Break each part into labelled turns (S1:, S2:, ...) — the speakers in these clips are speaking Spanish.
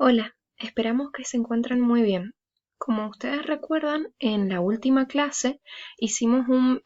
S1: Hola, esperamos que se encuentren muy bien. Como ustedes recuerdan, en la última clase hicimos un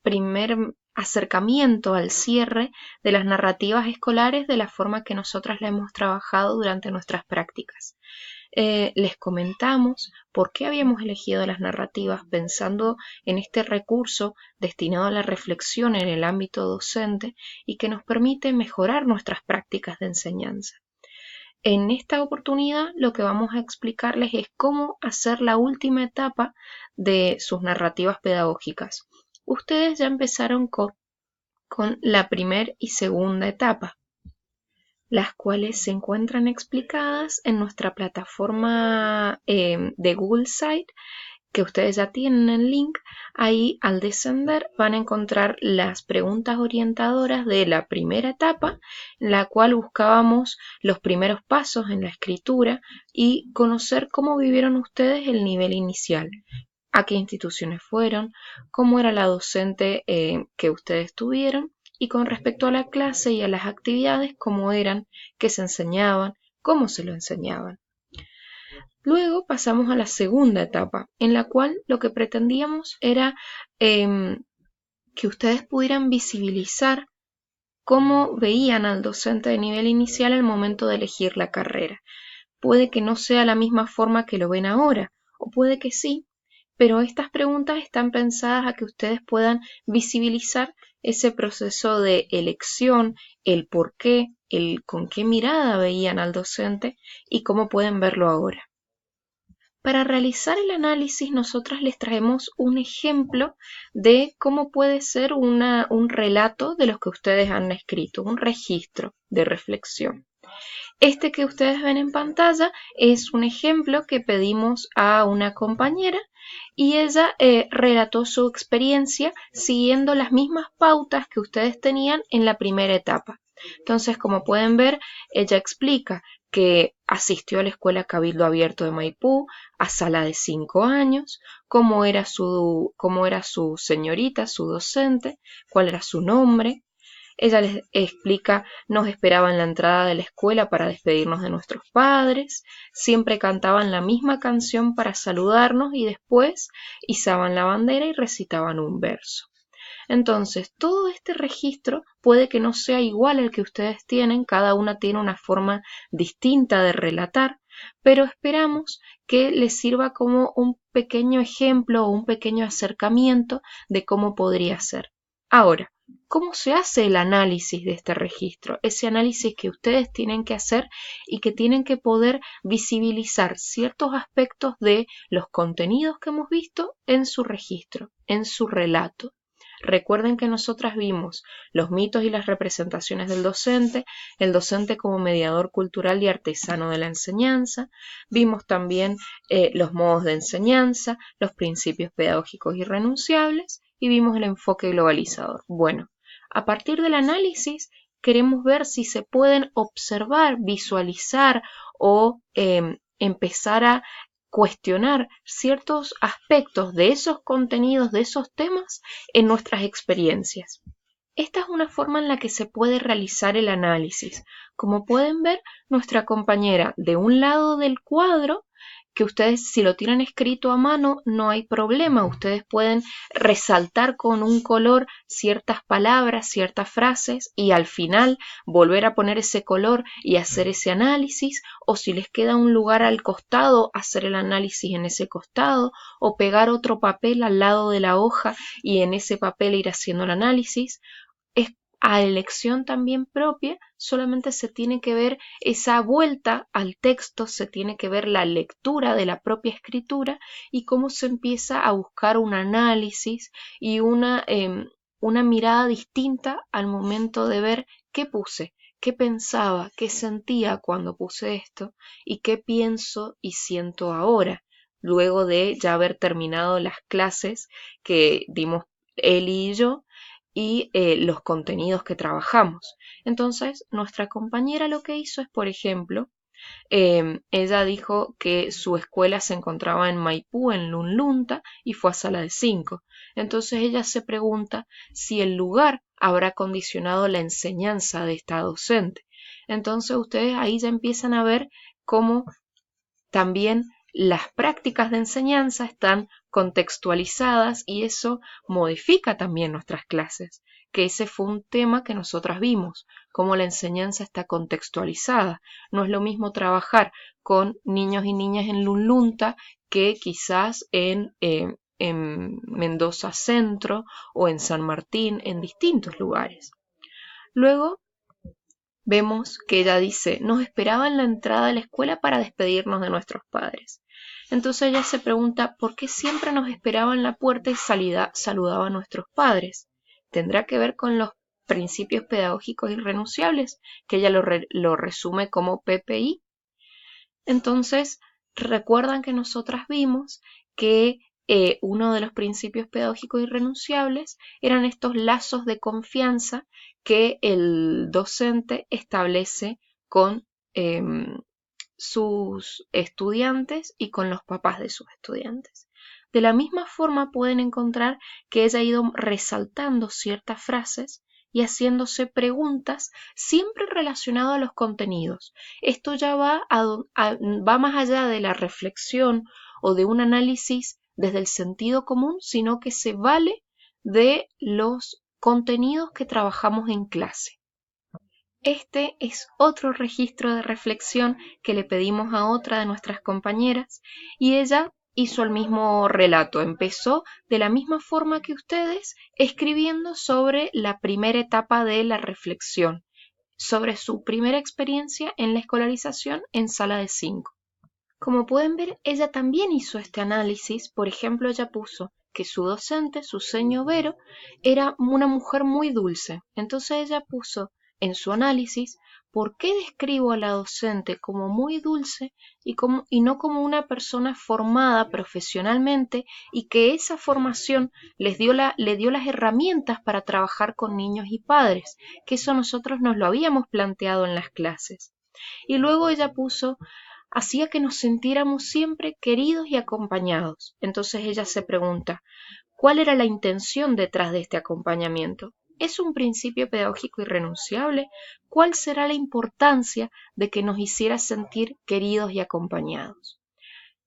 S1: primer acercamiento al cierre de las narrativas escolares de la forma que nosotras la hemos trabajado durante nuestras prácticas. Les comentamos por qué habíamos elegido las narrativas pensando en este recurso destinado a la reflexión en el ámbito docente y que nos permite mejorar nuestras prácticas de enseñanza. En esta oportunidad lo que vamos a explicarles es cómo hacer la última etapa de sus narrativas pedagógicas. Ustedes ya empezaron con la primera y segunda etapa, las cuales se encuentran explicadas en nuestra plataforma de Google Site, que ustedes ya tienen el link. Ahí al descender van a encontrar las preguntas orientadoras de la primera etapa, en la cual buscábamos los primeros pasos en la escritura y conocer cómo vivieron ustedes el nivel inicial, a qué instituciones fueron, cómo era la docente que ustedes tuvieron y con respecto a la clase y a las actividades, cómo eran, qué se enseñaban, cómo se lo enseñaban. Luego pasamos a la segunda etapa, en la cual lo que pretendíamos era que ustedes pudieran visibilizar cómo veían al docente de nivel inicial al momento de elegir la carrera. Puede que no sea la misma forma que lo ven ahora, o puede que sí, pero estas preguntas están pensadas a que ustedes puedan visibilizar ese proceso de elección, el por qué, el con qué mirada veían al docente y cómo pueden verlo ahora. Para realizar el análisis, nosotras les traemos un ejemplo de cómo puede ser un relato de los que ustedes han escrito, un registro de reflexión. Este que ustedes ven en pantalla es un ejemplo que pedimos a una compañera y ella relató su experiencia siguiendo las mismas pautas que ustedes tenían en la primera etapa. Entonces, como pueden ver, ella explica que asistió a la Escuela Cabildo Abierto de Maipú a sala de 5 años, cómo era su señorita, su docente, cuál era su nombre. Ella les explica, nos esperaba en la entrada de la escuela para despedirnos de nuestros padres, siempre cantaban la misma canción para saludarnos y después izaban la bandera y recitaban un verso. Entonces, todo este registro puede que no sea igual al que ustedes tienen, cada una tiene una forma distinta de relatar, pero esperamos que les sirva como un pequeño ejemplo o un pequeño acercamiento de cómo podría ser. Ahora, ¿cómo se hace el análisis de este registro? Ese análisis que ustedes tienen que hacer y que tienen que poder visibilizar ciertos aspectos de los contenidos que hemos visto en su registro, en su relato. Recuerden que nosotras vimos los mitos y las representaciones del docente, el docente como mediador cultural y artesano de la enseñanza, vimos también los modos de enseñanza, los principios pedagógicos irrenunciables y vimos el enfoque globalizador. Bueno, a partir del análisis queremos ver si se pueden observar, visualizar o empezar a cuestionar ciertos aspectos de esos contenidos, de esos temas en nuestras experiencias. Esta es una forma en la que se puede realizar el análisis. Como pueden ver, nuestra compañera de un lado del cuadro, que ustedes si lo tienen escrito a mano no hay problema, ustedes pueden resaltar con un color ciertas palabras, ciertas frases y al final volver a poner ese color y hacer ese análisis, o si les queda un lugar al costado, hacer el análisis en ese costado, o pegar otro papel al lado de la hoja y en ese papel ir haciendo el análisis. Es a elección también propia, solamente se tiene que ver esa vuelta al texto, se tiene que ver la lectura de la propia escritura y cómo se empieza a buscar un análisis y una mirada distinta al momento de ver qué puse, qué pensaba, qué sentía cuando puse esto y qué pienso y siento ahora, luego de ya haber terminado las clases que dimos Eli y yo y los contenidos que trabajamos. Entonces, nuestra compañera lo que hizo es, por ejemplo, ella dijo que su escuela se encontraba en Maipú, en Lunlunta, y fue a sala de 5. Entonces ella se pregunta si el lugar habrá condicionado la enseñanza de esta docente. Entonces ustedes ahí ya empiezan a ver cómo también las prácticas de enseñanza están contextualizadas y eso modifica también nuestras clases, que ese fue un tema que nosotras vimos, cómo la enseñanza está contextualizada. No es lo mismo trabajar con niños y niñas en Lunlunta que quizás en Mendoza Centro o en San Martín, en distintos lugares. Luego vemos que ella dice, nos esperaba en la entrada de la escuela para despedirnos de nuestros padres. Entonces ella se pregunta, ¿por qué siempre nos esperaba en la puerta y saludaba a nuestros padres? ¿Tendrá que ver con los principios pedagógicos irrenunciables? Que ella lo resume como PPI. Entonces, recuerdan que nosotras vimos que uno de los principios pedagógicos irrenunciables eran estos lazos de confianza que el docente establece con sus estudiantes y con los papás de sus estudiantes. De la misma forma pueden encontrar que ella ha ido resaltando ciertas frases y haciéndose preguntas siempre relacionadas a los contenidos. Esto ya va más allá de la reflexión o de un análisis desde el sentido común, sino que se vale de los contenidos que trabajamos en clase. Este es otro registro de reflexión que le pedimos a otra de nuestras compañeras y ella hizo el mismo relato. Empezó de la misma forma que ustedes, escribiendo sobre la primera etapa de la reflexión, sobre su primera experiencia en la escolarización en sala de 5. Como pueden ver, ella también hizo este análisis. Por ejemplo, ella puso que su docente, su seño Vero, era una mujer muy dulce. Entonces ella puso en su análisis por qué describo a la docente como muy dulce y no como una persona formada profesionalmente y que esa formación le dio las herramientas para trabajar con niños y padres, que eso nosotros nos lo habíamos planteado en las clases. Y luego ella puso hacía que nos sintiéramos siempre queridos y acompañados. Entonces ella se pregunta, ¿cuál era la intención detrás de este acompañamiento? ¿Es un principio pedagógico irrenunciable? ¿Cuál será la importancia de que nos hiciera sentir queridos y acompañados?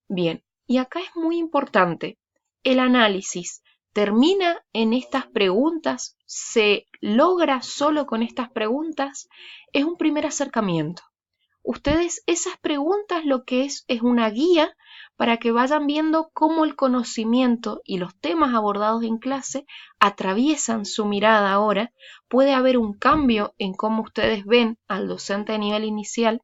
S1: Bien, y acá es muy importante, el análisis termina en estas preguntas, se logra solo con estas preguntas, es un primer acercamiento. Ustedes esas preguntas lo que es una guía para que vayan viendo cómo el conocimiento y los temas abordados en clase atraviesan su mirada ahora. Puede haber un cambio en cómo ustedes ven al docente de nivel inicial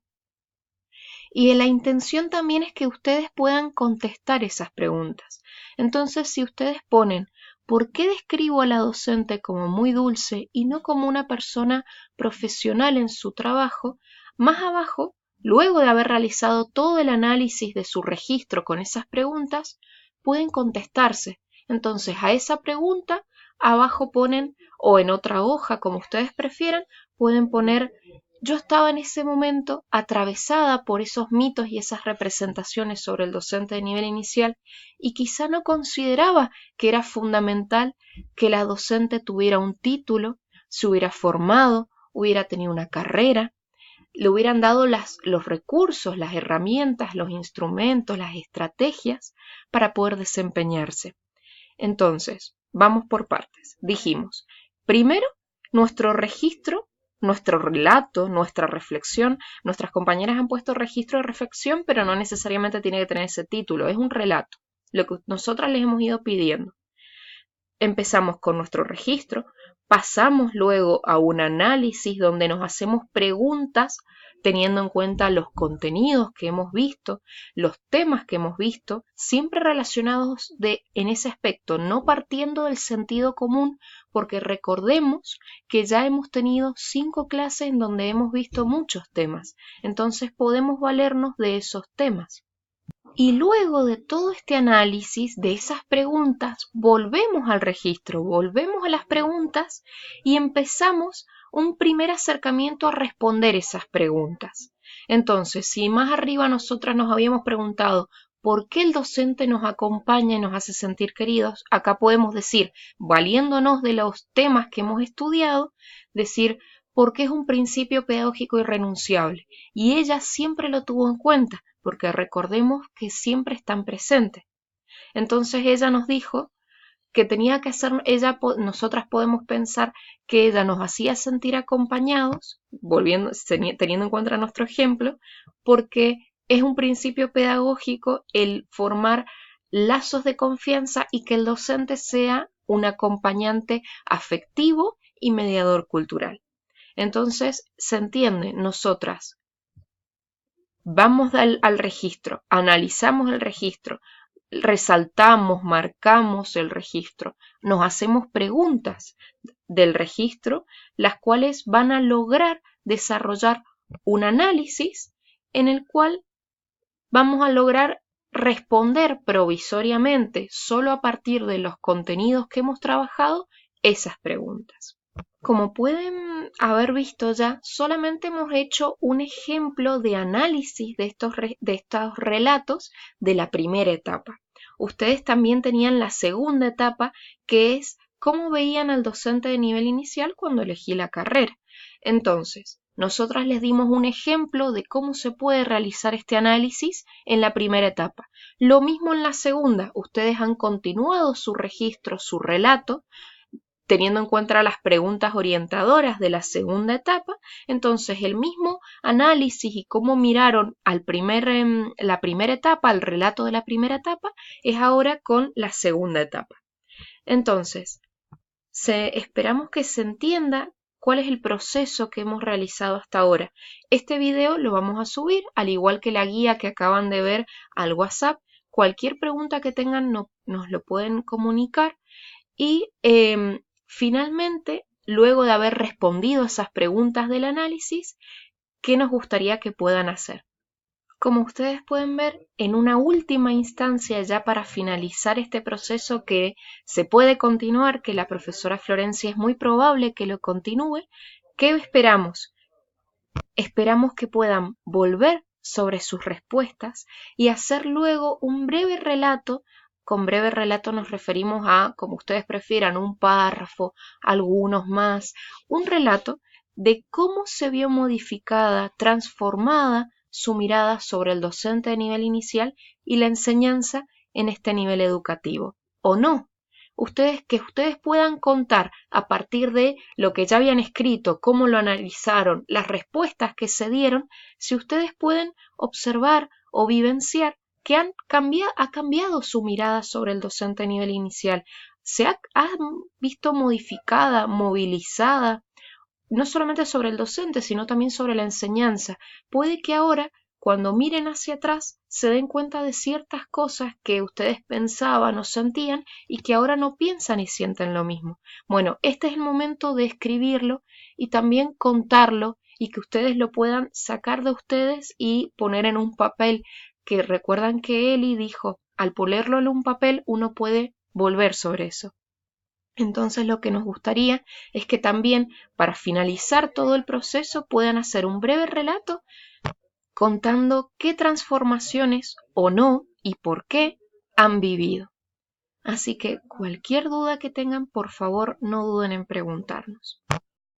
S1: y la intención también es que ustedes puedan contestar esas preguntas. Entonces, si ustedes ponen ¿por qué describo a la docente como muy dulce y no como una persona profesional en su trabajo? Más abajo, luego de haber realizado todo el análisis de su registro con esas preguntas, pueden contestarse. Entonces, a esa pregunta, abajo ponen, o en otra hoja, como ustedes prefieran, pueden poner yo estaba en ese momento atravesada por esos mitos y esas representaciones sobre el docente de nivel inicial y quizá no consideraba que era fundamental que la docente tuviera un título, se hubiera formado, hubiera tenido una carrera, le hubieran dado los recursos, las herramientas, los instrumentos, las estrategias para poder desempeñarse. Entonces, vamos por partes. Dijimos, primero, nuestro registro, nuestro relato, nuestra reflexión. Nuestras compañeras han puesto registro de reflexión, pero no necesariamente tiene que tener ese título. Es un relato, lo que nosotras les hemos ido pidiendo. Empezamos con nuestro registro, pasamos luego a un análisis donde nos hacemos preguntas teniendo en cuenta los contenidos que hemos visto, los temas que hemos visto, siempre relacionados en ese aspecto, no partiendo del sentido común, porque recordemos que ya hemos tenido 5 clases en donde hemos visto muchos temas, entonces podemos valernos de esos temas. Y luego de todo este análisis de esas preguntas, volvemos al registro, volvemos a las preguntas y empezamos un primer acercamiento a responder esas preguntas. Entonces, si más arriba nosotras nos habíamos preguntado ¿por qué el docente nos acompaña y nos hace sentir queridos? Acá podemos decir, valiéndonos de los temas que hemos estudiado, decir porque es un principio pedagógico irrenunciable y ella siempre lo tuvo en cuenta, porque recordemos que siempre están presentes. Entonces ella nos dijo que tenía que hacer, nosotras podemos pensar que ella nos hacía sentir acompañados, teniendo en cuenta nuestro ejemplo, porque es un principio pedagógico el formar lazos de confianza y que el docente sea un acompañante afectivo y mediador cultural. Entonces, se entiende, nosotras vamos al registro, analizamos el registro, resaltamos, marcamos el registro, nos hacemos preguntas del registro, las cuales van a lograr desarrollar un análisis en el cual vamos a lograr responder provisoriamente, solo a partir de los contenidos que hemos trabajado, esas preguntas. Como pueden haber visto ya, solamente hemos hecho un ejemplo de análisis de estos relatos de la primera etapa. Ustedes también tenían la segunda etapa, que es cómo veían al docente de nivel inicial cuando elegí la carrera. Entonces, nosotras les dimos un ejemplo de cómo se puede realizar este análisis en la primera etapa. Lo mismo en la segunda, ustedes han continuado su registro, su relato, teniendo en cuenta las preguntas orientadoras de la segunda etapa, entonces el mismo análisis y cómo miraron la primera etapa, al relato de la primera etapa, es ahora con la segunda etapa. Entonces, esperamos que se entienda cuál es el proceso que hemos realizado hasta ahora. Este video lo vamos a subir, al igual que la guía que acaban de ver al WhatsApp. Cualquier pregunta que tengan nos lo pueden comunicar y finalmente, luego de haber respondido a esas preguntas del análisis, ¿qué nos gustaría que puedan hacer? Como ustedes pueden ver, en una última instancia ya para finalizar este proceso que se puede continuar, que la profesora Florencia es muy probable que lo continúe, ¿qué esperamos? Esperamos que puedan volver sobre sus respuestas y hacer luego un breve relato. Con breve relato nos referimos a, como ustedes prefieran, un párrafo, algunos más, un relato de cómo se vio modificada, transformada su mirada sobre el docente de nivel inicial y la enseñanza en este nivel educativo, o no. Que ustedes puedan contar a partir de lo que ya habían escrito, cómo lo analizaron, las respuestas que se dieron, si ustedes pueden observar o vivenciar que ha cambiado su mirada sobre el docente a nivel inicial, se ha visto modificada, movilizada, no solamente sobre el docente, sino también sobre la enseñanza. Puede que ahora, cuando miren hacia atrás, se den cuenta de ciertas cosas que ustedes pensaban o sentían y que ahora no piensan y sienten lo mismo. Bueno, este es el momento de escribirlo y también contarlo y que ustedes lo puedan sacar de ustedes y poner en un papel, que recuerdan que Eli dijo, al ponerlo en un papel uno puede volver sobre eso. Entonces lo que nos gustaría es que también para finalizar todo el proceso puedan hacer un breve relato contando qué transformaciones o no y por qué han vivido. Así que cualquier duda que tengan, por favor, no duden en preguntarnos.